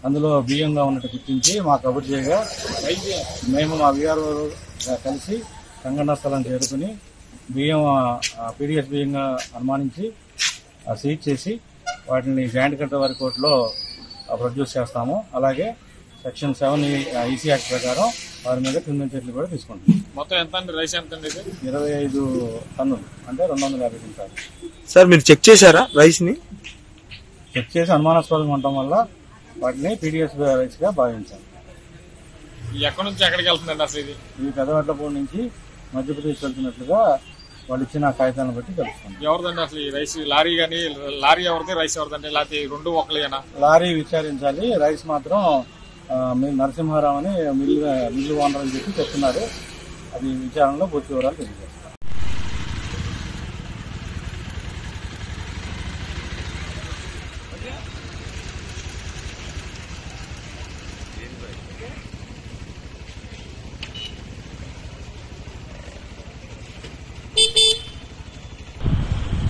అందులో బియ్యంగా ఉన్నట్టు గుర్తించి మా కబుర్ చేయగా మేము మా వీఆర్ఓ కలిసి సంఘటనా స్థలం చేరుకుని బియ్యం పీడిఎస్ బియ్యంగా అనుమానించి సీజ్ చేసి వాటిని జాయింట్ కలెక్టర్ కోర్టులో ప్రొడ్యూస్ చేస్తాము. అలాగే సెక్షన్ 7 ఈసీ యాక్ట్ ప్రకారం వారి మీద క్రిమినల్ చర్యలు కూడా తీసుకుంటాం. మొత్తం ఎంత అండి రైస్ ఎంత అండి? 25 టన్నులు అంటే 250 క్వింటాలు. సార్ మీరు చెక్ చేశారా రైస్ ని? చెక్ చేసి అనుమానాస్పదంగా ఉండటం వల్ల వాటిని పీడిఎస్ రైస్ గా భావించాం. ఎక్కడి నుంచి ఎక్కడికి వెళ్తుందండి అసలు ఇది? ఇది పెదవట్లపూడి నుంచి మధ్యప్రదేశ్ వెళ్తున్నట్లుగా వాళ్ళు ఇచ్చిన కాగితాలను బట్టి తెలుస్తుంది. ఎవరిదండి అసలు ఈ రైస్? లారీ కానీ లారీ ఎవరిది, రైస్ ఎవరిదండి? లేకపోతే రెండు ఒకలేనా? లారీ విచారించాలి, రైస్ మాత్రం నరసింహారావు అని మిల్లు ఓనర్ అని చెప్పి చెప్తున్నారు. అది విచారణలో పూర్తి వివరాలు తెలియజేస్తారు.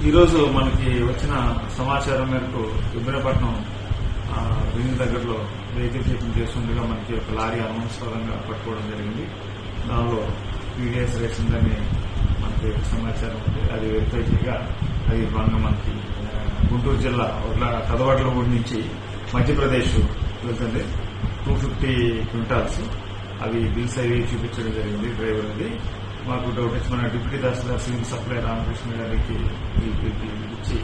ఈరోజు మనకి వచ్చిన సమాచారం మేరకు ఇబ్రహీంపట్నం విని దగ్గరలో వెహికల్ చెకింగ్ చేస్తుండగా మనకి ఒక లారీ అనుమానాస్పదంగా పట్టుకోవడం జరిగింది. దానిలో పీడిఎస్ రైస్ ఉందని మనకి సమాచారం ఉంది. అది వెరిఫై చేయగా అది భాగంగా మనకి గుంటూరు జిల్లా కదవట్లపూడి నుంచి మధ్యప్రదేశ్ వెళ్తుంది 250 క్వింటాల్స్. అవి బిల్స్ అవి చూపించడం జరిగింది డ్రైవర్ అది. మాకు డౌట్ వచ్చి మన డిప్యూటీ తహసీల్దార్ సివిల్ సప్లై రామకృష్ణ గారికి ఇచ్చి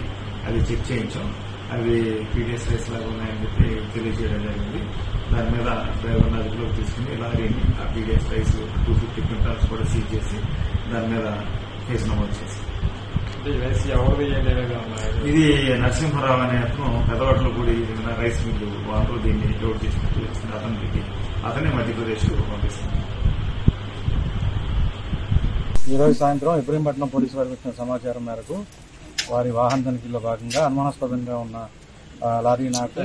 అది చెక్ చేయించాం. అవి పీడిఎస్ రైస్ లాగా ఉన్నాయని చెప్పి తెలియజేయడం జరిగింది. దాని మీద డ్రైవర్ అదుపులోకి తీసుకుని లారీని ఆ పీడిఎస్ రైస్ 250 క్వింటాల్స్ కూడా సీజ్ చేసి దాని మీద కేసు నమోదు చేసి ఇది నరసింహారావు అనే అతను పెదవట్లపూడి రైస్ మిల్లు వాళ్ళు దీన్ని లోడ్ చేసినట్టు వచ్చింది. అతనే మధ్యప్రదేశ్ పంపిస్తుంది. ఈరోజు సాయంత్రం ఇబ్రహీంపట్నం పోలీసు వారికి వచ్చిన సమాచారం మేరకు వారి వాహన తనిఖీలో భాగంగా అనుమానాస్పదంగా ఉన్న లారీ నాకు